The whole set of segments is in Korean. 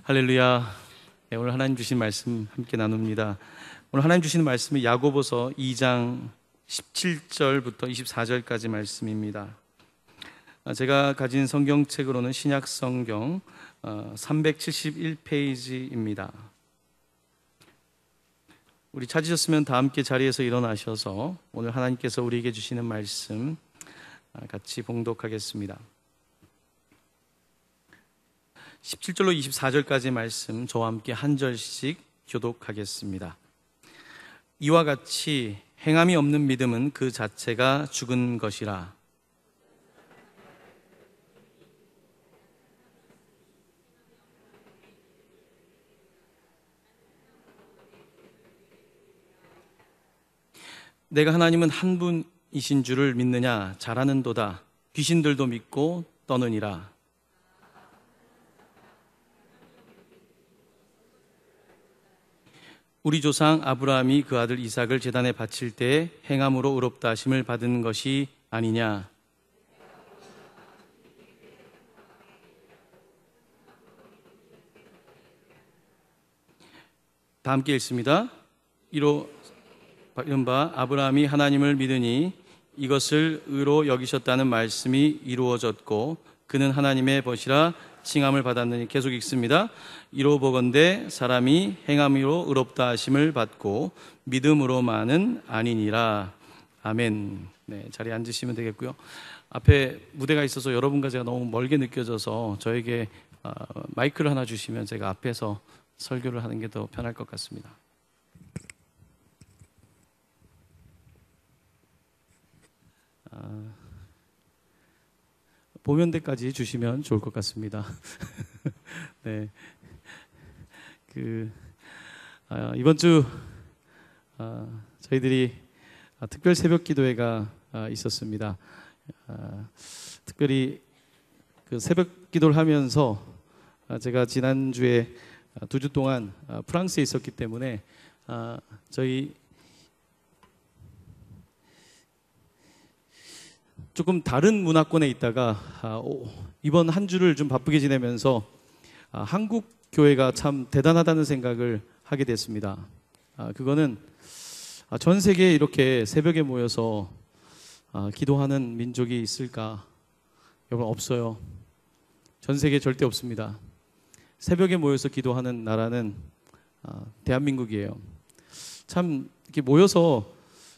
할렐루야. 네, 오늘 하나님 주신 말씀 함께 나눕니다. 오늘 하나님 주시는 말씀이 야고보서 2장 17절부터 24절까지 말씀입니다. 제가 가진 성경책으로는 신약 성경 371페이지입니다. 우리 찾으셨으면 다 함께 자리에서 일어나셔서 오늘 하나님께서 우리에게 주시는 말씀 같이 봉독하겠습니다. 17절로 24절까지 말씀 저와 함께 한 절씩 교독하겠습니다. 이와 같이 행함이 없는 믿음은 그 자체가 죽은 것이라. 내가 하나님은 한 분이신 줄을 믿느냐? 잘하는도다. 귀신들도 믿고 떠느니라. 우리 조상 아브라함이 그 아들 이삭을 제단에 바칠 때에 행함으로 의롭다 하심을 받은 것이 아니냐? 다 함께 읽습니다. 이른바 아브라함이 하나님을 믿으니 이것을 의로 여기셨다는 말씀이 이루어졌고 그는 하나님의 벗이라 칭함을 받았느니. 계속 읽습니다. 이로 보건대 사람이 행함으로 의롭다 하심을 받고 믿음으로만은 아니니라. 아멘. 네, 자리에 앉으시면 되겠고요. 앞에 무대가 있어서 여러분과 제가 너무 멀게 느껴져서 저에게 마이크를 하나 주시면 제가 앞에서 설교를 하는 게 더 편할 것 같습니다. 보면대까지 주시면 좋을 것 같습니다. 네, 이번 주 저희들이 특별 새벽 기도회가 있었습니다. 특별히 그 새벽 기도를 하면서 제가 지난주에 2주 동안 프랑스에 있었기 때문에 저희 조금 다른 문화권에 있다가 이번 한 주를 좀 바쁘게 지내면서 한국 교회가 참 대단하다는 생각을 하게 됐습니다. 그거는 전 세계에 이렇게 새벽에 모여서 기도하는 민족이 있을까? 여러분, 없어요. 전 세계에 절대 없습니다. 새벽에 모여서 기도하는 나라는 대한민국이에요. 참 이렇게 모여서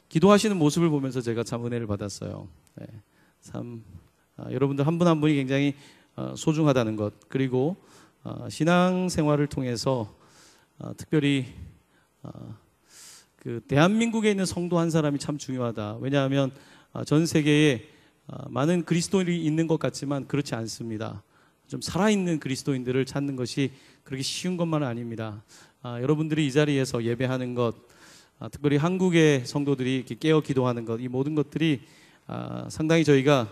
기도하시는 모습을 보면서 제가 참 은혜를 받았어요. 네, 참 여러분들 한 분 한 분이 굉장히 소중하다는 것, 그리고 신앙생활을 통해서 특별히 그 대한민국에 있는 성도 한 사람이 참 중요하다. 왜냐하면 전 세계에 많은 그리스도인이 있는 것 같지만 그렇지 않습니다. 좀 살아있는 그리스도인들을 찾는 것이 그렇게 쉬운 것만은 아닙니다. 여러분들이 이 자리에서 예배하는 것, 특별히 한국의 성도들이 이렇게 깨어 기도하는 것, 이 모든 것들이 상당히 저희가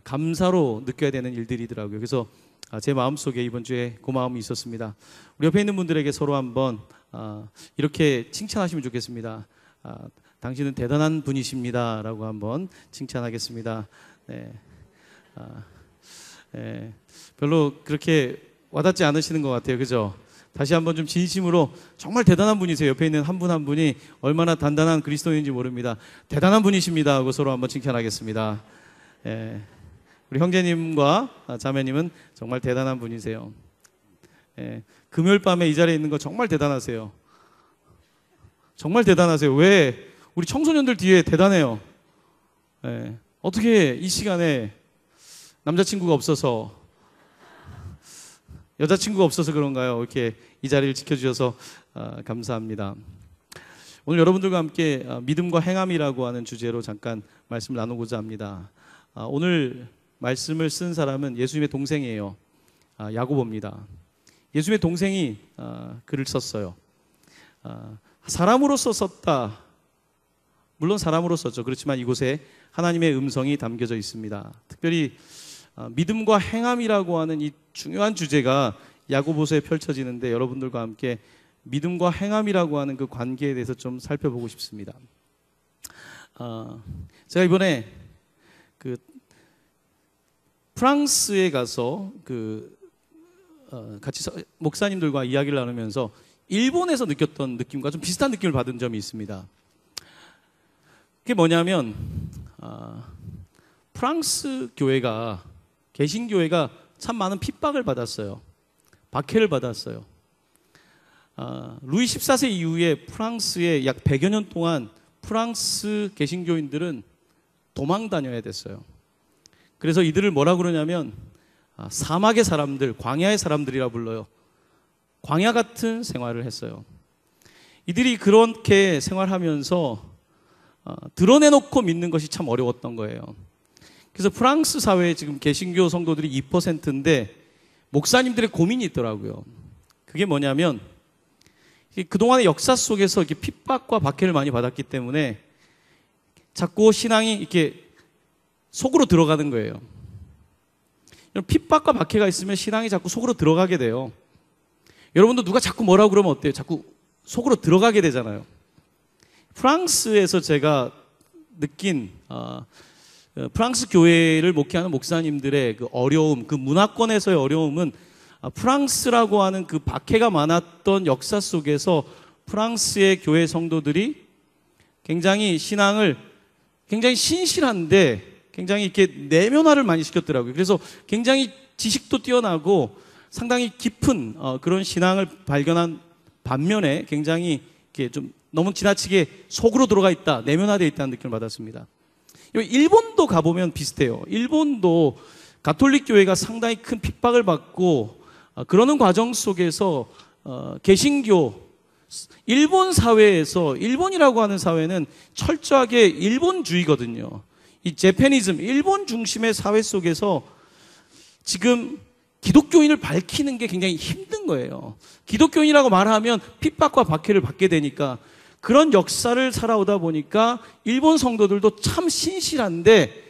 감사로 느껴야 되는 일들이더라고요. 그래서 제 마음속에 이번 주에 그 마음이 있었습니다. 우리 옆에 있는 분들에게 서로 한번 이렇게 칭찬하시면 좋겠습니다. 당신은 대단한 분이십니다 라고 한번 칭찬하겠습니다. 네. 네. 별로 그렇게 와닿지 않으시는 것 같아요. 그죠? 다시 한번 좀 진심으로 정말 대단한 분이세요. 옆에 있는 한 분 한 분이 얼마나 단단한 그리스도인인지 모릅니다. 대단한 분이십니다 하고 서로 한번 칭찬하겠습니다. 예, 우리 형제님과 자매님은 정말 대단한 분이세요. 예, 금요일 밤에 이 자리에 있는 거 정말 대단하세요. 정말 대단하세요. 왜? 우리 청소년들 뒤에 대단해요. 예, 어떻게 이 시간에 남자친구가 없어서, 여자친구가 없어서 그런가요? 이렇게 이 자리를 지켜주셔서 감사합니다. 오늘 여러분들과 함께 믿음과 행함이라고 하는 주제로 잠깐 말씀을 나누고자 합니다. 오늘 말씀을 쓴 사람은 예수님의 동생이에요. 야고보입니다. 예수님의 동생이 글을 썼어요. 사람으로서 썼다. 물론 사람으로 썼죠. 그렇지만 이곳에 하나님의 음성이 담겨져 있습니다. 특별히 믿음과 행함이라고 하는 이 중요한 주제가 야고보서에 펼쳐지는데 여러분들과 함께 믿음과 행함이라고 하는 그 관계에 대해서 좀 살펴보고 싶습니다. 제가 이번에 그 프랑스에 가서 그 같이 목사님들과 이야기를 나누면서 일본에서 느꼈던 느낌과 좀 비슷한 느낌을 받은 점이 있습니다. 그게 뭐냐면 프랑스 교회가, 개신교회가 참 많은 핍박을 받았어요. 박해를 받았어요. 루이 14세 이후에 프랑스에 약 100여 년 동안 프랑스 개신교인들은 도망 다녀야 됐어요. 그래서 이들을 뭐라 그러냐면 사막의 사람들, 광야의 사람들이라 불러요. 광야 같은 생활을 했어요. 이들이 그렇게 생활하면서 드러내놓고 믿는 것이 참 어려웠던 거예요. 그래서 프랑스 사회에 지금 개신교 성도들이 2%인데 목사님들의 고민이 있더라고요. 그게 뭐냐면 그동안의 역사 속에서 이렇게 핍박과 박해를 많이 받았기 때문에 자꾸 신앙이 이렇게 속으로 들어가는 거예요. 핍박과 박해가 있으면 신앙이 자꾸 속으로 들어가게 돼요. 여러분도 누가 자꾸 뭐라고 그러면 어때요? 자꾸 속으로 들어가게 되잖아요. 프랑스에서 제가 느낀 프랑스 교회를 목회하는 목사님들의 그 어려움, 그 문화권에서의 어려움은 프랑스라고 하는 그 박해가 많았던 역사 속에서 프랑스의 교회 성도들이 굉장히 신앙을 굉장히 신실한데 굉장히 이렇게 내면화를 많이 시켰더라고요. 그래서 굉장히 지식도 뛰어나고 상당히 깊은 그런 신앙을 발견한 반면에 굉장히 이렇게 좀 너무 지나치게 속으로 들어가 있다, 내면화되어 있다는 느낌을 받았습니다. 일본도 가보면 비슷해요. 일본도 가톨릭 교회가 상당히 큰 핍박을 받고 그러는 과정 속에서 개신교, 일본 사회에서, 일본이라고 하는 사회는 철저하게 일본주의거든요. 이 제페니즘, 일본 중심의 사회 속에서 지금 기독교인을 밝히는 게 굉장히 힘든 거예요. 기독교인이라고 말하면 핍박과 박해를 받게 되니까 그런 역사를 살아오다 보니까 일본 성도들도 참 신실한데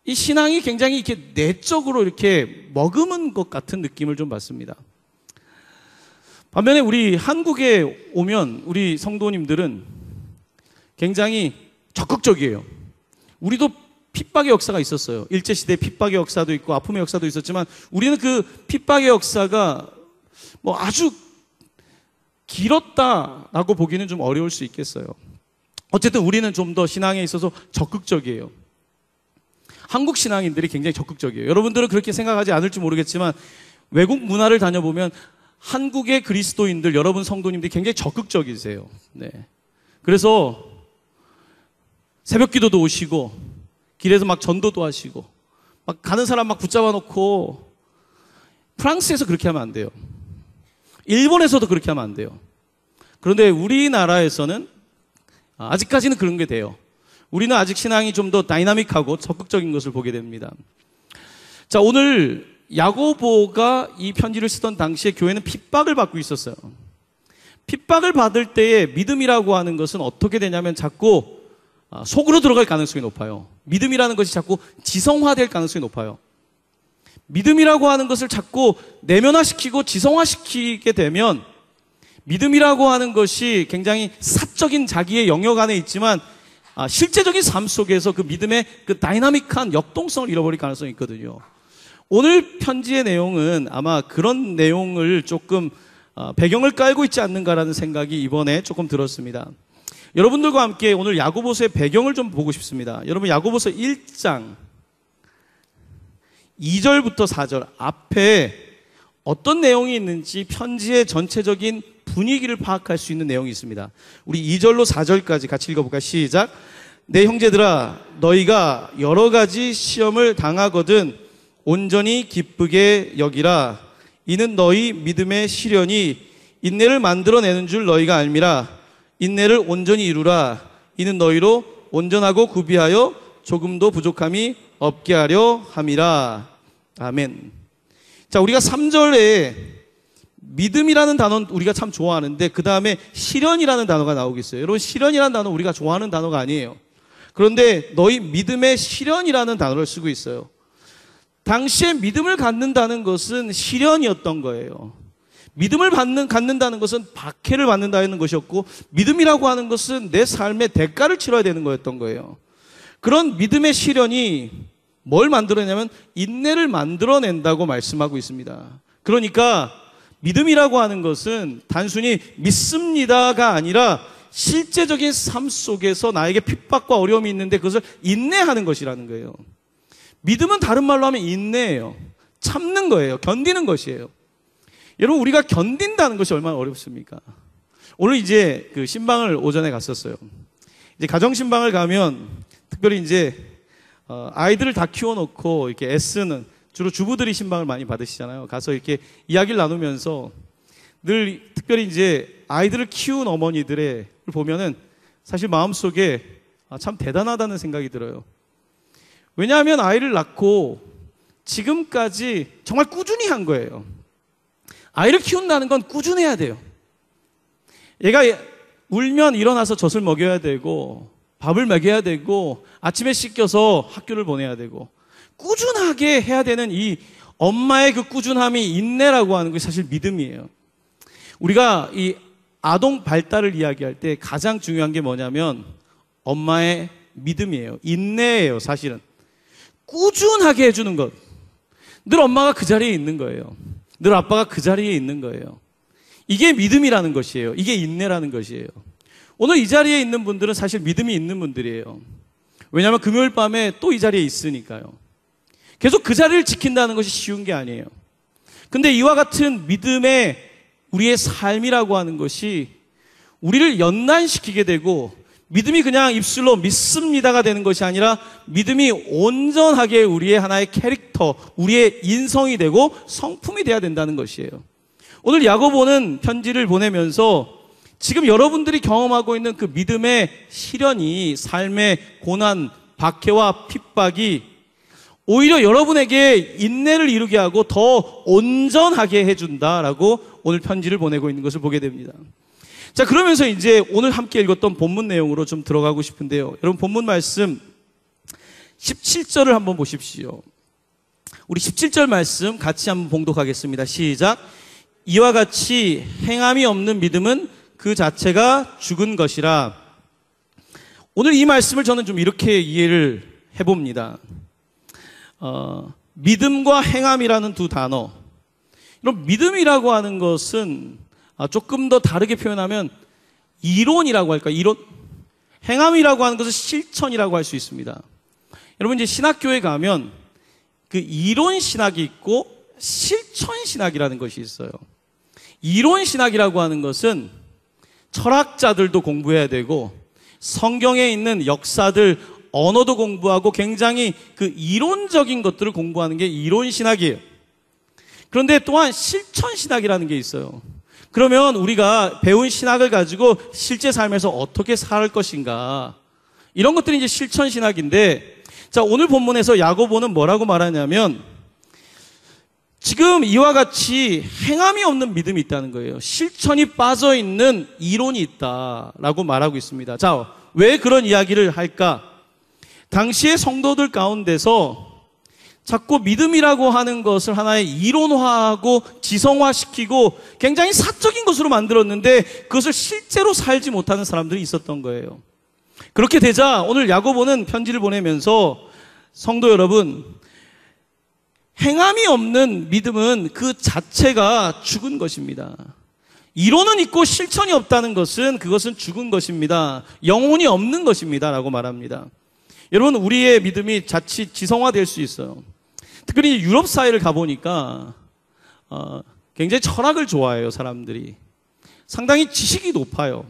이 신앙이 굉장히 이렇게 내적으로 이렇게 머금은 것 같은 느낌을 좀 받습니다. 반면에 우리 한국에 오면 우리 성도님들은 굉장히 적극적이에요. 우리도 핍박의 역사가 있었어요. 일제시대 핍박의 역사도 있고 아픔의 역사도 있었지만 우리는 그 핍박의 역사가 뭐 아주 길었다라고 보기는 좀 어려울 수 있겠어요. 어쨌든 우리는 좀 더 신앙에 있어서 적극적이에요. 한국 신앙인들이 굉장히 적극적이에요. 여러분들은 그렇게 생각하지 않을지 모르겠지만 외국 문화를 다녀보면 한국의 그리스도인들, 여러분 성도님들이 굉장히 적극적이세요. 네. 그래서 새벽 기도도 오시고 길에서 막 전도도 하시고 막 가는 사람 막 붙잡아 놓고. 프랑스에서 그렇게 하면 안 돼요. 일본에서도 그렇게 하면 안 돼요. 그런데 우리나라에서는 아직까지는 그런 게 돼요. 우리는 아직 신앙이 좀 더 다이나믹하고 적극적인 것을 보게 됩니다. 자, 오늘 야고보가 이 편지를 쓰던 당시에 교회는 핍박을 받고 있었어요. 핍박을 받을 때에 믿음이라고 하는 것은 어떻게 되냐면 자꾸 속으로 들어갈 가능성이 높아요. 믿음이라는 것이 자꾸 지성화될 가능성이 높아요. 믿음이라고 하는 것을 자꾸 내면화시키고 지성화시키게 되면 믿음이라고 하는 것이 굉장히 사적인 자기의 영역 안에 있지만 실제적인 삶 속에서 그 믿음의 그 다이나믹한 역동성을 잃어버릴 가능성이 있거든요. 오늘 편지의 내용은 아마 그런 내용을 조금 배경을 깔고 있지 않는가라는 생각이 이번에 조금 들었습니다. 여러분들과 함께 오늘 야고보서의 배경을 좀 보고 싶습니다. 여러분 야고보서 1장 2절부터 4절 앞에 어떤 내용이 있는지 편지의 전체적인 분위기를 파악할 수 있는 내용이 있습니다. 우리 2절로 4절까지 같이 읽어볼까요? 시작. 내 형제들아, 너희가 여러 가지 시험을 당하거든 온전히 기쁘게 여기라. 이는 너희 믿음의 시련이 인내를 만들어내는 줄 너희가 알미라. 인내를 온전히 이루라. 이는 너희로 온전하고 구비하여 조금도 부족함이 없게 하려 함이라. 아멘. 자, 우리가 3절에 믿음이라는 단어는 우리가 참 좋아하는데 그 다음에 시련이라는 단어가 나오겠어요. 여러분, 시련이라는 단어 우리가 좋아하는 단어가 아니에요. 그런데 너희 믿음의 시련이라는 단어를 쓰고 있어요. 당시에 믿음을 갖는다는 것은 시련이었던 거예요. 믿음을 갖는다는 것은 박해를 받는다는 것이었고, 믿음이라고 하는 것은 내 삶의 대가를 치러야 되는 거였던 거예요. 그런 믿음의 시련이 뭘 만들어내냐면 인내를 만들어낸다고 말씀하고 있습니다. 그러니까 믿음이라고 하는 것은 단순히 믿습니다가 아니라 실제적인 삶 속에서 나에게 핍박과 어려움이 있는데 그것을 인내하는 것이라는 거예요. 믿음은 다른 말로 하면 인내예요. 참는 거예요. 견디는 것이에요. 여러분, 우리가 견딘다는 것이 얼마나 어렵습니까? 오늘 이제 그 신방을 오전에 갔었어요. 이제 가정신방을 가면 특별히 이제 아이들을 다 키워놓고 이렇게 애쓰는 주로 주부들이 신방을 많이 받으시잖아요. 가서 이렇게 이야기를 나누면서 늘 특별히 이제 아이들을 키운 어머니들을 보면은 사실 마음속에 참 대단하다는 생각이 들어요. 왜냐하면 아이를 낳고 지금까지 정말 꾸준히 한 거예요. 아이를 키운다는 건 꾸준해야 돼요. 얘가 울면 일어나서 젖을 먹여야 되고 밥을 먹여야 되고 아침에 씻겨서 학교를 보내야 되고 꾸준하게 해야 되는 이 엄마의 그 꾸준함이 인내라고 하는 것이 사실 믿음이에요. 우리가 이 아동 발달을 이야기할 때 가장 중요한 게 뭐냐면 엄마의 믿음이에요. 인내예요. 사실은 꾸준하게 해주는 것. 늘 엄마가 그 자리에 있는 거예요. 늘 아빠가 그 자리에 있는 거예요. 이게 믿음이라는 것이에요. 이게 인내라는 것이에요. 오늘 이 자리에 있는 분들은 사실 믿음이 있는 분들이에요. 왜냐하면 금요일 밤에 또 이 자리에 있으니까요. 계속 그 자리를 지킨다는 것이 쉬운 게 아니에요. 근데 이와 같은 믿음의 우리의 삶이라고 하는 것이 우리를 연단시키게 되고 믿음이 그냥 입술로 믿습니다가 되는 것이 아니라 믿음이 온전하게 우리의 하나의 캐릭터, 우리의 인성이 되고 성품이 돼야 된다는 것이에요. 오늘 야고보는 편지를 보내면서 지금 여러분들이 경험하고 있는 그 믿음의 시련이 삶의 고난, 박해와 핍박이 오히려 여러분에게 인내를 이루게 하고 더 온전하게 해준다라고 오늘 편지를 보내고 있는 것을 보게 됩니다. 자, 그러면서 이제 오늘 함께 읽었던 본문 내용으로 좀 들어가고 싶은데요. 여러분, 본문 말씀 17절을 한번 보십시오. 우리 17절 말씀 같이 한번 봉독하겠습니다. 시작. 이와 같이 행함이 없는 믿음은 그 자체가 죽은 것이라. 오늘 이 말씀을 저는 좀 이렇게 이해를 해봅니다. 믿음과 행함이라는 두 단어. 이런 믿음이라고 하는 것은 조금 더 다르게 표현하면 이론이라고 할까? 이론. 행함이라고 하는 것은 실천이라고 할 수 있습니다. 여러분, 이제 신학교에 가면 그 이론 신학이 있고 실천 신학이라는 것이 있어요. 이론 신학이라고 하는 것은 철학자들도 공부해야 되고 성경에 있는 역사들, 언어도 공부하고 굉장히 그 이론적인 것들을 공부하는 게 이론 신학이에요. 그런데 또한 실천 신학이라는 게 있어요. 그러면 우리가 배운 신학을 가지고 실제 삶에서 어떻게 살 것인가, 이런 것들이 이제 실천 신학인데, 자, 오늘 본문에서 야고보는 뭐라고 말하냐면 지금 이와 같이 행함이 없는 믿음이 있다는 거예요. 실천이 빠져있는 이론이 있다라고 말하고 있습니다. 자, 왜 그런 이야기를 할까? 당시의 성도들 가운데서 자꾸 믿음이라고 하는 것을 하나의 이론화하고 지성화시키고 굉장히 사적인 것으로 만들었는데 그것을 실제로 살지 못하는 사람들이 있었던 거예요. 그렇게 되자 오늘 야고보는 편지를 보내면서 성도 여러분, 행함이 없는 믿음은 그 자체가 죽은 것입니다. 이론은 있고 실천이 없다는 것은 그것은 죽은 것입니다. 영혼이 없는 것입니다 라고 말합니다. 여러분, 우리의 믿음이 자칫 지성화될 수 있어요. 특별히 유럽 사회를 가보니까 굉장히 철학을 좋아해요. 사람들이 상당히 지식이 높아요.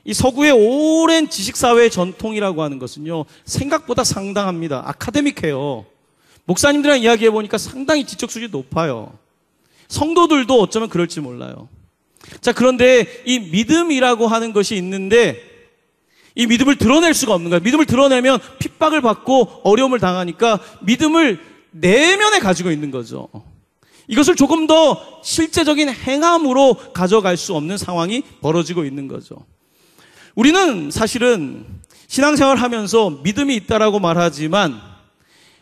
이 서구의 오랜 지식사회의 전통이라고 하는 것은요, 생각보다 상당합니다. 아카데믹해요. 목사님들이랑 이야기해보니까 상당히 지적 수준이 높아요. 성도들도 어쩌면 그럴지 몰라요. 자, 그런데 이 믿음이라고 하는 것이 있는데 이 믿음을 드러낼 수가 없는 거예요. 믿음을 드러내면 핍박을 받고 어려움을 당하니까 믿음을 내면에 가지고 있는 거죠. 이것을 조금 더 실제적인 행함으로 가져갈 수 없는 상황이 벌어지고 있는 거죠. 우리는 사실은 신앙생활을 하면서 믿음이 있다라고 말하지만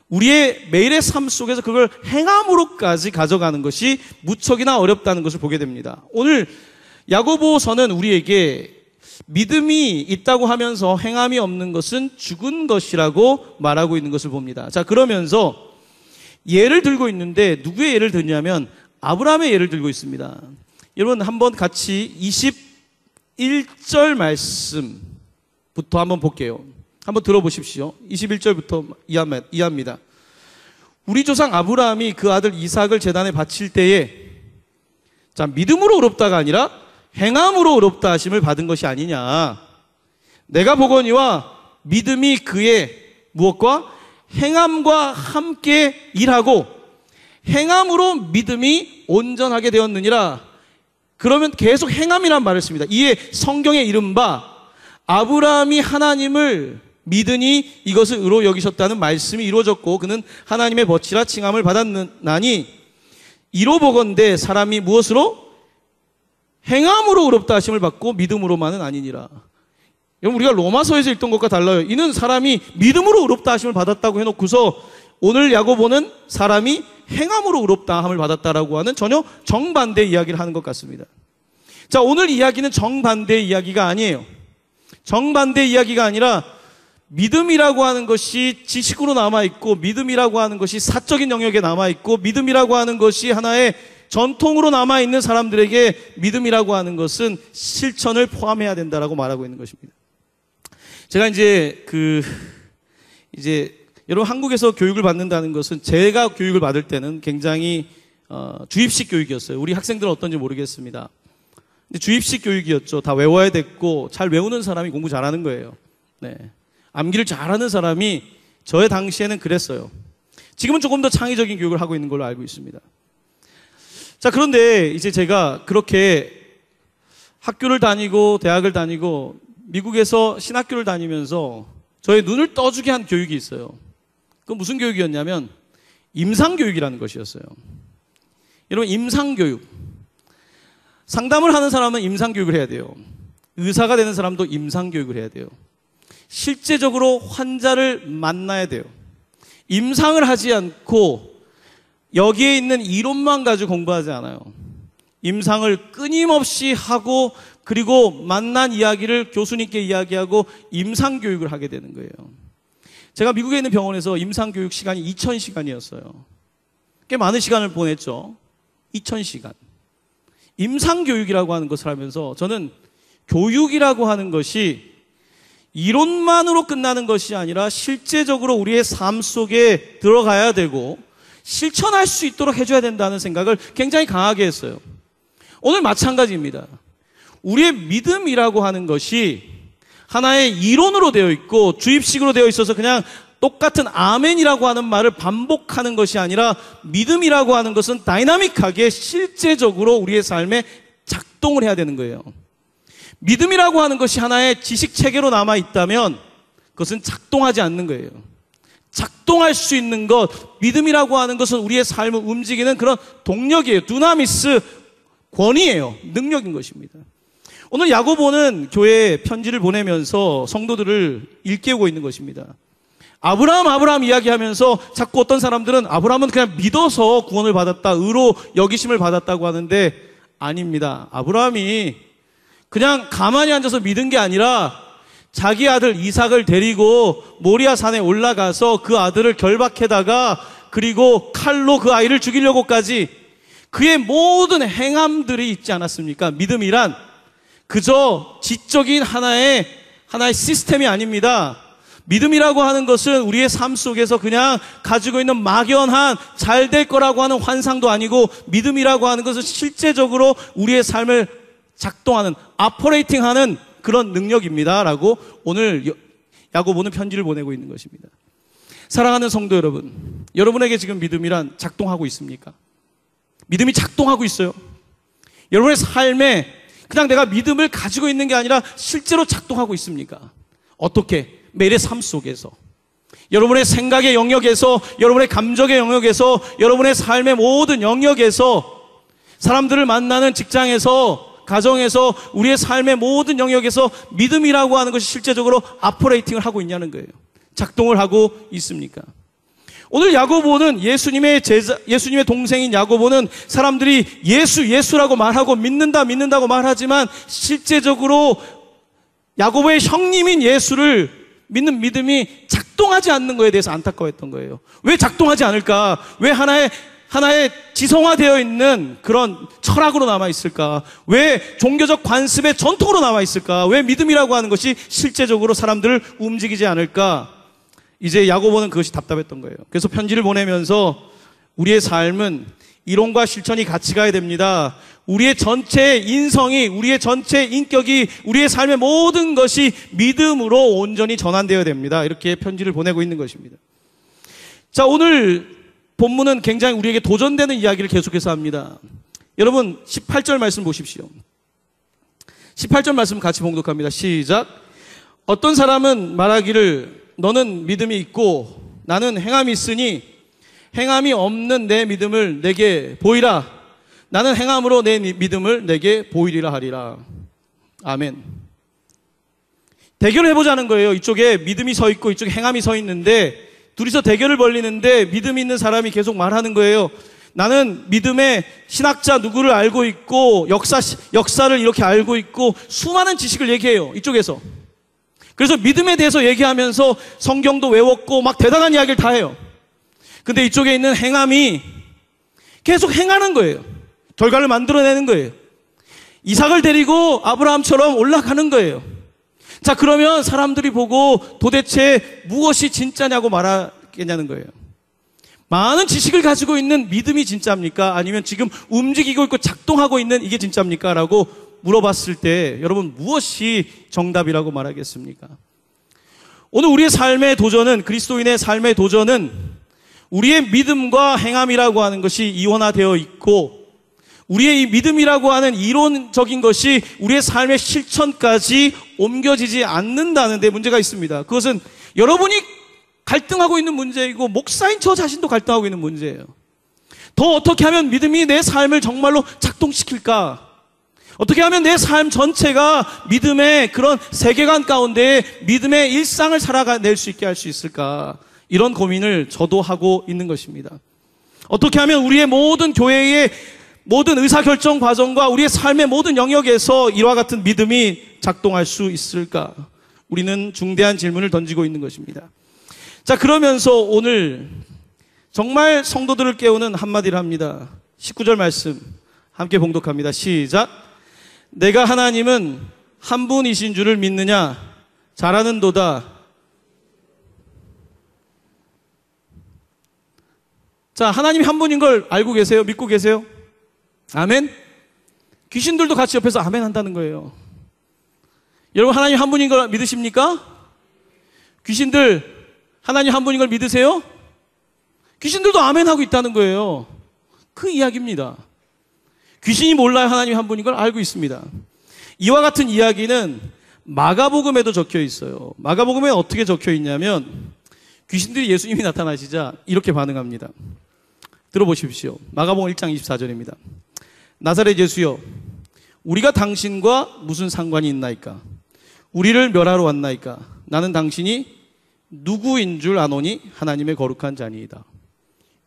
우리의 매일의 삶 속에서 그걸 행함으로까지 가져가는 것이 무척이나 어렵다는 것을 보게 됩니다. 오늘 야고보서는 우리에게 믿음이 있다고 하면서 행함이 없는 것은 죽은 것이라고 말하고 있는 것을 봅니다. 자, 그러면서 예를 들고 있는데 누구의 예를 드냐면 아브라함의 예를 들고 있습니다. 여러분 한번 같이 21절 말씀부터 한번 볼게요. 한번 들어보십시오. 21절부터 이해합니다. 우리 조상 아브라함이 그 아들 이삭을 제단에 바칠 때에 자, 믿음으로 의롭다가 아니라 행함으로 의롭다 하심을 받은 것이 아니냐. 내가 보거니와 믿음이 그의 무엇과 행함과 함께 일하고 행함으로 믿음이 온전하게 되었느니라. 그러면 계속 행함이란 말을 씁니다. 이에 성경에 이른바 아브라함이 하나님을 믿으니 이것을 의로 여기셨다는 말씀이 이루어졌고 그는 하나님의 벗이라 칭함을 받았나니 이로 보건대 사람이 무엇으로? 행함으로 의롭다 하심을 받고 믿음으로만은 아니니라. 여러분 우리가 로마서에서 읽던 것과 달라요. 이는 사람이 믿음으로 의롭다 하심을 받았다고 해놓고서 오늘 야고보는 사람이 행함으로 의롭다 함을 받았다라고 하는 전혀 정반대 이야기를 하는 것 같습니다. 자, 오늘 이야기는 정반대 이야기가 아니에요. 정반대 이야기가 아니라 믿음이라고 하는 것이 지식으로 남아있고 믿음이라고 하는 것이 사적인 영역에 남아있고 믿음이라고 하는 것이 하나의 전통으로 남아있는 사람들에게 믿음이라고 하는 것은 실천을 포함해야 된다라고 말하고 있는 것입니다. 제가 이제 여러분 한국에서 교육을 받는다는 것은 제가 교육을 받을 때는 굉장히 주입식 교육이었어요. 우리 학생들은 어떤지 모르겠습니다. 근데 주입식 교육이었죠. 다 외워야 됐고 잘 외우는 사람이 공부 잘하는 거예요. 네. 암기를 잘하는 사람이 저의 당시에는 그랬어요. 지금은 조금 더 창의적인 교육을 하고 있는 걸로 알고 있습니다. 자, 그런데 이제 제가 그렇게 학교를 다니고 대학을 다니고 미국에서 신학교를 다니면서 저의 눈을 떠주게 한 교육이 있어요. 그건 무슨 교육이었냐면 임상교육이라는 것이었어요. 여러분 임상교육. 상담을 하는 사람은 임상교육을 해야 돼요. 의사가 되는 사람도 임상교육을 해야 돼요. 실제적으로 환자를 만나야 돼요. 임상을 하지 않고 여기에 있는 이론만 가지고 공부하지 않아요. 임상을 끊임없이 하고 그리고 만난 이야기를 교수님께 이야기하고 임상교육을 하게 되는 거예요. 제가 미국에 있는 병원에서 임상교육 시간이 2000시간이었어요. 꽤 많은 시간을 보냈죠. 2000시간. 임상교육이라고 하는 것을 하면서 저는 교육이라고 하는 것이 이론만으로 끝나는 것이 아니라 실제적으로 우리의 삶 속에 들어가야 되고 실천할 수 있도록 해줘야 된다는 생각을 굉장히 강하게 했어요. 오늘 마찬가지입니다. 우리의 믿음이라고 하는 것이 하나의 이론으로 되어 있고 주입식으로 되어 있어서 그냥 똑같은 아멘이라고 하는 말을 반복하는 것이 아니라 믿음이라고 하는 것은 다이나믹하게 실제적으로 우리의 삶에 작동을 해야 되는 거예요. 믿음이라고 하는 것이 하나의 지식 체계로 남아 있다면 그것은 작동하지 않는 거예요. 작동할 수 있는 것, 믿음이라고 하는 것은 우리의 삶을 움직이는 그런 동력이에요. 두나미스, 권위예요. 능력인 것입니다. 오늘 야고보는 교회에 편지를 보내면서 성도들을 일깨우고 있는 것입니다. 아브라함 이야기하면서 자꾸 어떤 사람들은 아브라함은 그냥 믿어서 구원을 받았다, 의로 여기심을 받았다고 하는데 아닙니다. 아브라함이 그냥 가만히 앉아서 믿은 게 아니라 자기 아들 이삭을 데리고 모리아 산에 올라가서 그 아들을 결박해다가 그리고 칼로 그 아이를 죽이려고까지 그의 모든 행함들이 있지 않았습니까? 믿음이란 그저 지적인 하나의 시스템이 아닙니다. 믿음이라고 하는 것은 우리의 삶 속에서 그냥 가지고 있는 막연한 잘 될 거라고 하는 환상도 아니고 믿음이라고 하는 것은 실제적으로 우리의 삶을 작동하는, 아퍼레이팅하는 그런 능력입니다. 라고 오늘 야고보는 편지를 보내고 있는 것입니다. 사랑하는 성도 여러분, 여러분에게 지금 믿음이란 작동하고 있습니까? 믿음이 작동하고 있어요. 여러분의 삶에 그냥 내가 믿음을 가지고 있는 게 아니라 실제로 작동하고 있습니까? 어떻게? 매일의 삶 속에서, 여러분의 생각의 영역에서, 여러분의 감정의 영역에서, 여러분의 삶의 모든 영역에서, 사람들을 만나는 직장에서, 가정에서, 우리의 삶의 모든 영역에서 믿음이라고 하는 것이 실제적으로 아퍼레이팅을 하고 있냐는 거예요. 작동을 하고 있습니까? 오늘 야고보는 예수님의 동생인 야고보는 사람들이 예수라고 말하고 믿는다고 말하지만 실제적으로 야고보의 형님인 예수를 믿는 믿음이 작동하지 않는 것에 대해서 안타까워했던 거예요. 왜 작동하지 않을까? 왜 하나의 하나의 지성화되어 있는 그런 철학으로 남아있을까? 왜 종교적 관습의 전통으로 남아있을까? 왜 믿음이라고 하는 것이 실제적으로 사람들을 움직이지 않을까? 이제 야고보는 그것이 답답했던 거예요. 그래서 편지를 보내면서 우리의 삶은 이론과 실천이 같이 가야 됩니다. 우리의 전체 인성이, 우리의 전체 인격이, 우리의 삶의 모든 것이 믿음으로 온전히 전환되어야 됩니다. 이렇게 편지를 보내고 있는 것입니다. 자, 오늘 본문은 굉장히 우리에게 도전되는 이야기를 계속해서 합니다. 여러분 18절 말씀 보십시오. 18절 말씀 같이 봉독합니다. 시작. 어떤 사람은 말하기를 너는 믿음이 있고 나는 행함이 있으니 행함이 없는 내 믿음을 내게 보이라. 나는 행함으로 내 믿음을 내게 보이리라 하리라. 아멘. 대결을 해보자는 거예요. 이쪽에 믿음이 서 있고 이쪽에 행함이 서 있는데 둘이서 대결을 벌리는데 믿음 있는 사람이 계속 말하는 거예요. 나는 믿음의 신학자 누구를 알고 있고 역사를 이렇게 알고 있고 수많은 지식을 얘기해요. 이쪽에서. 그래서 믿음에 대해서 얘기하면서 성경도 외웠고 막 대단한 이야기를 다 해요. 근데 이쪽에 있는 행함이 계속 행하는 거예요. 결과를 만들어내는 거예요. 이삭을 데리고 아브라함처럼 올라가는 거예요. 자, 그러면 사람들이 보고 도대체 무엇이 진짜냐고 말하겠냐는 거예요. 많은 지식을 가지고 있는 믿음이 진짜입니까? 아니면 지금 움직이고 있고 작동하고 있는 이게 진짜입니까? 라고 물어봤을 때 여러분 무엇이 정답이라고 말하겠습니까? 오늘 우리의 삶의 도전은, 그리스도인의 삶의 도전은 우리의 믿음과 행함이라고 하는 것이 이원화되어 있고 우리의 이 믿음이라고 하는 이론적인 것이 우리의 삶의 실천까지 옮겨지지 않는다는 데 문제가 있습니다. 그것은 여러분이 갈등하고 있는 문제이고 목사인 저 자신도 갈등하고 있는 문제예요. 더 어떻게 하면 믿음이 내 삶을 정말로 작동시킬까? 어떻게 하면 내 삶 전체가 믿음의 그런 세계관 가운데 믿음의 일상을 살아낼 수 있게 할 수 있을까? 이런 고민을 저도 하고 있는 것입니다. 어떻게 하면 우리의 모든 교회의 모든 의사결정 과정과 우리의 삶의 모든 영역에서 이와 같은 믿음이 작동할 수 있을까? 우리는 중대한 질문을 던지고 있는 것입니다. 자, 그러면서 오늘 정말 성도들을 깨우는 한마디를 합니다. 19절 말씀 함께 봉독합니다. 시작. 내가 하나님은 한 분이신 줄을 믿느냐? 잘하는도다. 자, 하나님이 한 분인 걸 알고 계세요? 믿고 계세요? 아멘? 귀신들도 같이 옆에서 아멘 한다는 거예요. 여러분 하나님 한 분인 걸 믿으십니까? 귀신들 하나님 한 분인 걸 믿으세요? 귀신들도 아멘 하고 있다는 거예요. 그 이야기입니다. 귀신이 몰라요. 하나님 한 분인 걸 알고 있습니다. 이와 같은 이야기는 마가복음에도 적혀 있어요. 마가복음에 어떻게 적혀 있냐면 귀신들이 예수님이 나타나시자 이렇게 반응합니다. 들어보십시오. 마가복음 1장 24절입니다. 나사렛 예수여, 우리가 당신과 무슨 상관이 있나이까? 우리를 멸하러 왔나이까? 나는 당신이 누구인 줄 아노니 하나님의 거룩한 자니이다.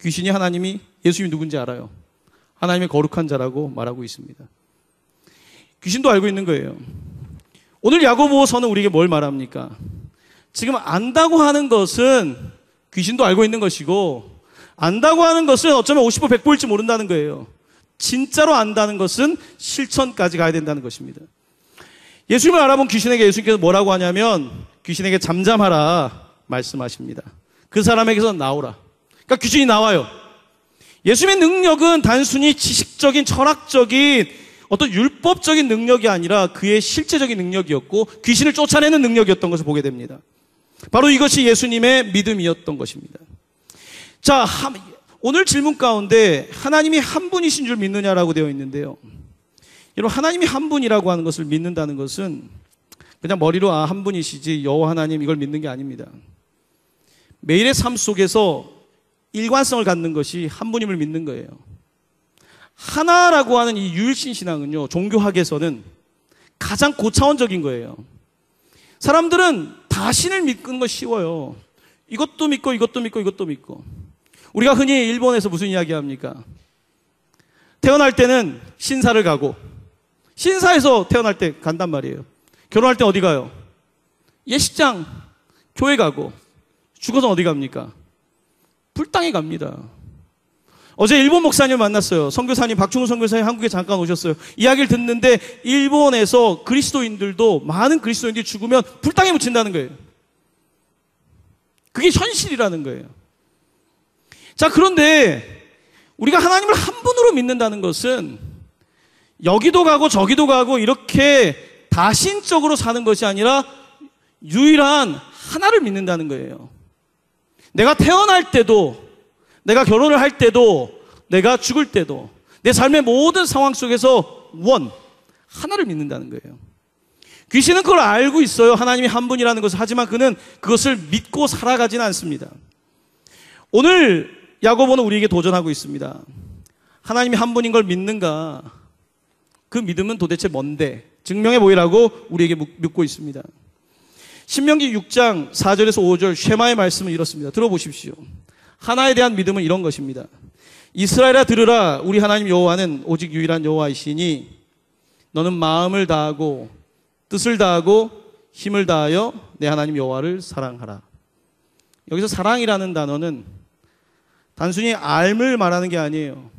귀신이 하나님이 예수님이 누군지 알아요. 하나님의 거룩한 자라고 말하고 있습니다. 귀신도 알고 있는 거예요. 오늘 야고보서는 우리에게 뭘 말합니까? 지금 안다고 하는 것은 귀신도 알고 있는 것이고 안다고 하는 것은 어쩌면 50보 100보일지 모른다는 거예요. 진짜로 안다는 것은 실천까지 가야 된다는 것입니다. 예수님을 알아본 귀신에게 예수님께서 뭐라고 하냐면 귀신에게 잠잠하라 말씀하십니다. 그 사람에게서 나오라. 그러니까 귀신이 나와요. 예수님의 능력은 단순히 지식적인 철학적인 어떤 율법적인 능력이 아니라 그의 실제적인 능력이었고 귀신을 쫓아내는 능력이었던 것을 보게 됩니다. 바로 이것이 예수님의 믿음이었던 것입니다. 자, 오늘 질문 가운데 하나님이 한 분이신 줄 믿느냐라고 되어 있는데요. 여러분 하나님이 한 분이라고 하는 것을 믿는다는 것은 그냥 머리로 한 분이시지 여호와 하나님 이걸 믿는 게 아닙니다. 매일의 삶 속에서 일관성을 갖는 것이 한 분임을 믿는 거예요. 하나라고 하는 이 유일신 신앙은요, 종교학에서는 가장 고차원적인 거예요. 사람들은 다 신을 믿는 거 쉬워요. 이것도 믿고 이것도 믿고 이것도 믿고. 우리가 흔히 일본에서 무슨 이야기 합니까? 태어날 때는 신사를 가고 신사에서 태어날 때 간단 말이에요. 결혼할 때 어디 가요? 예식장, 교회 가고 죽어서 어디 갑니까? 불당에 갑니다. 어제 일본 목사님 만났어요. 선교사님, 박충훈 선교사님 한국에 잠깐 오셨어요. 이야기를 듣는데 일본에서 그리스도인들도 많은 그리스도인들이 죽으면 불당에 묻힌다는 거예요. 그게 현실이라는 거예요. 자, 그런데 우리가 하나님을 한 분으로 믿는다는 것은 여기도 가고 저기도 가고 이렇게 다신적으로 사는 것이 아니라 유일한 하나를 믿는다는 거예요. 내가 태어날 때도, 내가 결혼을 할 때도, 내가 죽을 때도, 내 삶의 모든 상황 속에서 하나를 믿는다는 거예요. 귀신은 그걸 알고 있어요. 하나님이 한 분이라는 것을. 하지만 그는 그것을 믿고 살아가지는 않습니다. 오늘 야고보는 우리에게 도전하고 있습니다. 하나님이 한 분인 걸 믿는가? 그 믿음은 도대체 뭔데? 증명해 보이라고 우리에게 묻고 있습니다. 신명기 6장 4절에서 5절 쉐마의 말씀은 이렇습니다. 들어보십시오. 하나에 대한 믿음은 이런 것입니다. 이스라엘아 들으라. 우리 하나님 여호와는 오직 유일한 여호와이시니 너는 마음을 다하고 뜻을 다하고 힘을 다하여 내 하나님 여호와를 사랑하라. 여기서 사랑이라는 단어는 단순히 알을 말하는 게 아니에요.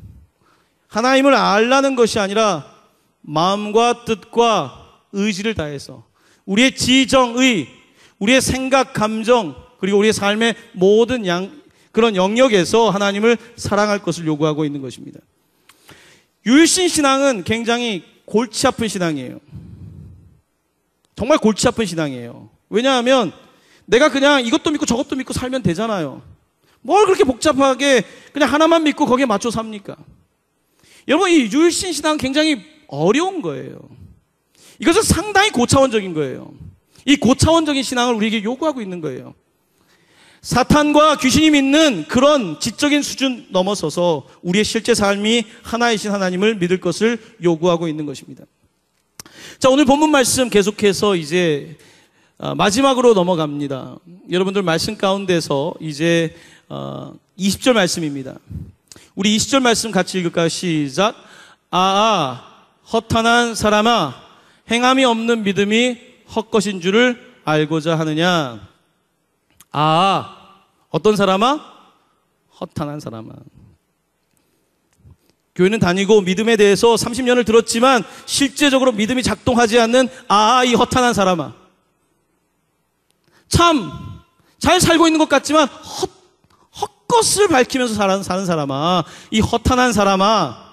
하나님을 알라는 것이 아니라 마음과 뜻과 의지를 다해서 우리의 지정의, 우리의 생각, 감정, 그리고 우리의 삶의 모든 그런 영역에서 하나님을 사랑할 것을 요구하고 있는 것입니다. 유일신 신앙은 굉장히 골치 아픈 신앙이에요. 정말 골치 아픈 신앙이에요. 왜냐하면 내가 그냥 이것도 믿고 저것도 믿고 살면 되잖아요. 뭘 그렇게 복잡하게 그냥 하나만 믿고 거기에 맞춰 삽니까? 여러분, 이 유일신 신앙은 굉장히 어려운 거예요. 이것은 상당히 고차원적인 거예요. 이 고차원적인 신앙을 우리에게 요구하고 있는 거예요. 사탄과 귀신이 믿는 그런 지적인 수준 넘어서서 우리의 실제 삶이 하나이신 하나님을 믿을 것을 요구하고 있는 것입니다. 자, 오늘 본문 말씀 계속해서 이제 마지막으로 넘어갑니다. 여러분들 말씀 가운데서 이제 20절 말씀입니다. 우리 20절 말씀 같이 읽을까요? 시작. 허탄한 사람아, 행함이 없는 믿음이 헛것인 줄을 알고자 하느냐. 어떤 사람아? 허탄한 사람아. 교회는 다니고 믿음에 대해서 30년을 들었지만 실제적으로 믿음이 작동하지 않는 이 허탄한 사람아. 참 잘 살고 있는 것 같지만 헛것을 밝히면서 사는 사람아, 이 허탄한 사람아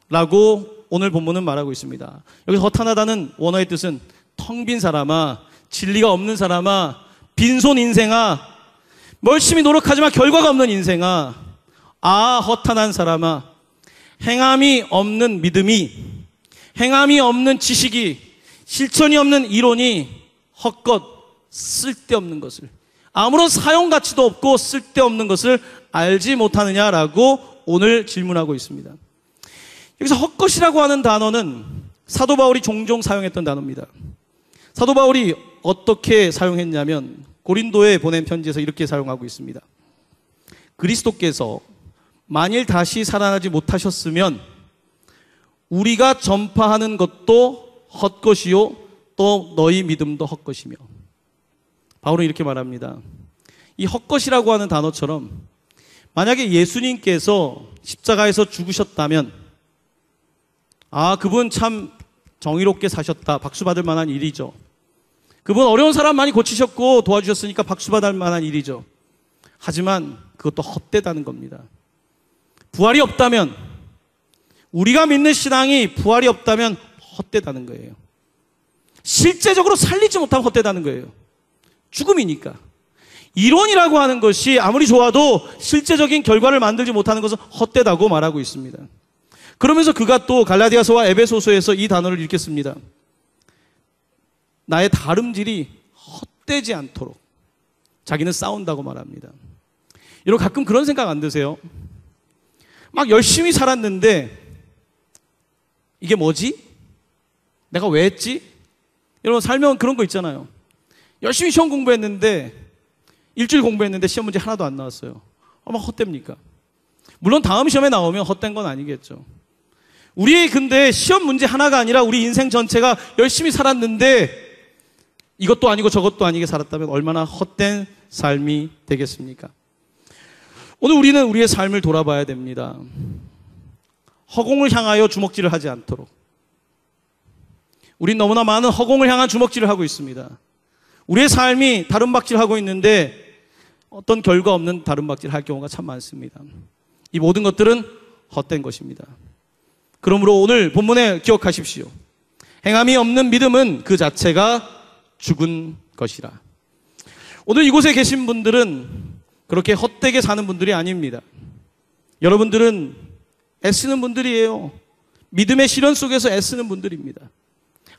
라고 오늘 본문은 말하고 있습니다. 여기서 허탄하다는 원어의 뜻은 텅 빈 사람아, 진리가 없는 사람아, 빈손 인생아, 열심히 노력하지만 결과가 없는 인생아, 허탄한 사람아. 행함이 없는 믿음이, 행함이 없는 지식이, 실천이 없는 이론이 헛것, 쓸데없는 것을, 아무런 사용가치도 없고 쓸데없는 것을 알지 못하느냐라고 오늘 질문하고 있습니다. 여기서 헛것이라고 하는 단어는 사도 바울이 종종 사용했던 단어입니다. 사도 바울이 어떻게 사용했냐면 고린도에 보낸 편지에서 이렇게 사용하고 있습니다. 그리스도께서 만일 다시 살아나지 못하셨으면 우리가 전파하는 것도 헛것이요 또 너희 믿음도 헛것이며. 바울은 이렇게 말합니다. 이 헛것이라고 하는 단어처럼 만약에 예수님께서 십자가에서 죽으셨다면 그분 참 정의롭게 사셨다, 박수 받을 만한 일이죠. 그분 어려운 사람 많이 고치셨고 도와주셨으니까 박수 받을 만한 일이죠. 하지만 그것도 헛되다는 겁니다. 부활이 없다면, 우리가 믿는 신앙이 부활이 없다면 헛되다는 거예요. 실제적으로 살리지 못하면 헛되다는 거예요. 죽음이니까. 이론이라고 하는 것이 아무리 좋아도 실제적인 결과를 만들지 못하는 것은 헛되다고 말하고 있습니다. 그러면서 그가 또 갈라디아서와 에베소서에서 이 단어를 읽겠습니다. 나의 다름질이 헛되지 않도록 자기는 싸운다고 말합니다. 여러분, 가끔 그런 생각 안 드세요? 막 열심히 살았는데 이게 뭐지? 내가 왜 했지? 여러분, 살면 그런 거 있잖아요. 열심히 시험 공부했는데 일주일 공부했는데 시험 문제 하나도 안 나왔어요. 막 헛됩니까? 물론 다음 시험에 나오면 헛된 건 아니겠죠. 우리 근데 시험 문제 하나가 아니라 우리 인생 전체가 열심히 살았는데 이것도 아니고 저것도 아니게 살았다면 얼마나 헛된 삶이 되겠습니까? 오늘 우리는 우리의 삶을 돌아봐야 됩니다. 허공을 향하여 주먹질을 하지 않도록. 우린 너무나 많은 허공을 향한 주먹질을 하고 있습니다. 우리의 삶이 다름박질하고 있는데 어떤 결과 없는 다름박질을 할 경우가 참 많습니다. 이 모든 것들은 헛된 것입니다. 그러므로 오늘 본문에 기억하십시오. 행함이 없는 믿음은 그 자체가 죽은 것이라. 오늘 이곳에 계신 분들은 그렇게 헛되게 사는 분들이 아닙니다. 여러분들은 애쓰는 분들이에요. 믿음의 시련 속에서 애쓰는 분들입니다.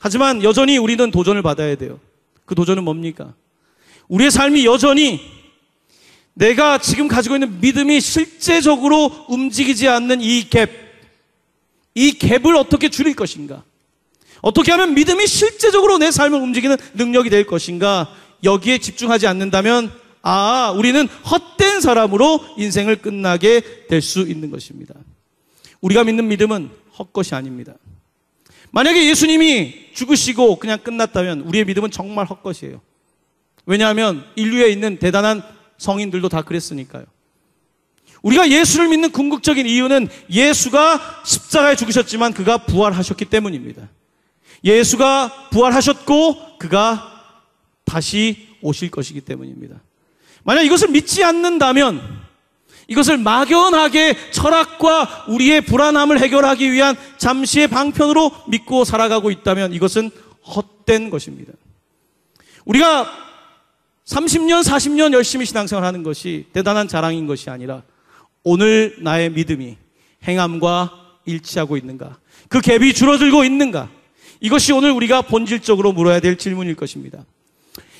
하지만 여전히 우리는 도전을 받아야 돼요. 그 도전은 뭡니까? 우리의 삶이 여전히 내가 지금 가지고 있는 믿음이 실제적으로 움직이지 않는 이 갭을 어떻게 줄일 것인가? 어떻게 하면 믿음이 실제적으로 내 삶을 움직이는 능력이 될 것인가? 여기에 집중하지 않는다면 우리는 헛된 사람으로 인생을 끝나게 될 수 있는 것입니다. 우리가 믿는 믿음은 헛것이 아닙니다. 만약에 예수님이 죽으시고 그냥 끝났다면 우리의 믿음은 정말 헛것이에요. 왜냐하면 인류에 있는 대단한 성인들도 다 그랬으니까요. 우리가 예수를 믿는 궁극적인 이유는 예수가 십자가에 죽으셨지만 그가 부활하셨기 때문입니다. 예수가 부활하셨고 그가 다시 오실 것이기 때문입니다. 만약 이것을 믿지 않는다면, 이것을 막연하게 철학과 우리의 불안함을 해결하기 위한 잠시의 방편으로 믿고 살아가고 있다면 이것은 헛된 것입니다. 우리가 30년, 40년 열심히 신앙생활 하는 것이 대단한 자랑인 것이 아니라 오늘 나의 믿음이 행함과 일치하고 있는가? 그 갭이 줄어들고 있는가? 이것이 오늘 우리가 본질적으로 물어야 될 질문일 것입니다.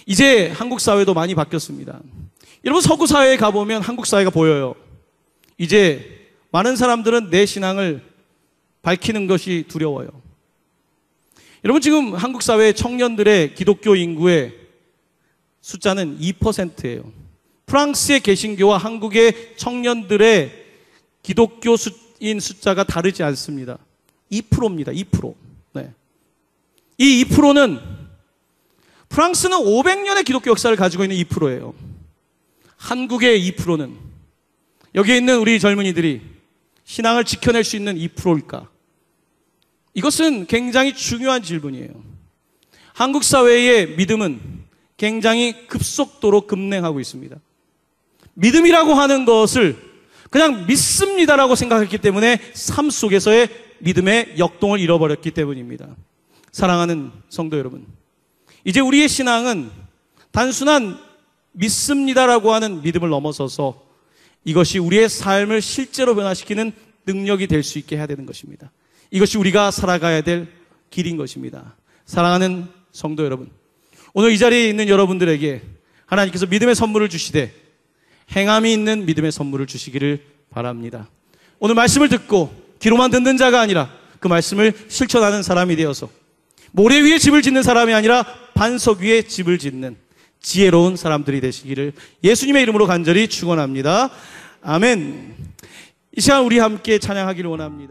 이제 한국 사회도 많이 바뀌었습니다. 여러분, 서구 사회에 가보면 한국 사회가 보여요. 이제 많은 사람들은 내 신앙을 밝히는 것이 두려워요. 여러분, 지금 한국 사회 청년들의 기독교 인구의 숫자는 2%예요. 프랑스의 개신교와 한국의 청년들의 기독교인 숫자가 다르지 않습니다. 2%입니다. 2%. 네. 이 2%는 프랑스는 500년의 기독교 역사를 가지고 있는 2%예요. 한국의 2%는 여기에 있는 우리 젊은이들이 신앙을 지켜낼 수 있는 2%일까? 이것은 굉장히 중요한 질문이에요. 한국 사회의 믿음은 굉장히 급속도로 급냉하고 있습니다. 믿음이라고 하는 것을 그냥 믿습니다라고 생각했기 때문에 삶 속에서의 믿음의 역동을 잃어버렸기 때문입니다. 사랑하는 성도 여러분, 이제 우리의 신앙은 단순한 믿습니다라고 하는 믿음을 넘어서서 이것이 우리의 삶을 실제로 변화시키는 능력이 될 수 있게 해야 되는 것입니다. 이것이 우리가 살아가야 될 길인 것입니다. 사랑하는 성도 여러분, 오늘 이 자리에 있는 여러분들에게 하나님께서 믿음의 선물을 주시되 행함이 있는 믿음의 선물을 주시기를 바랍니다. 오늘 말씀을 듣고 귀로만 듣는 자가 아니라 그 말씀을 실천하는 사람이 되어서 모래 위에 집을 짓는 사람이 아니라 반석 위에 집을 짓는 지혜로운 사람들이 되시기를 예수님의 이름으로 간절히 축원합니다. 아멘. 이 시간 우리 함께 찬양하기를 원합니다.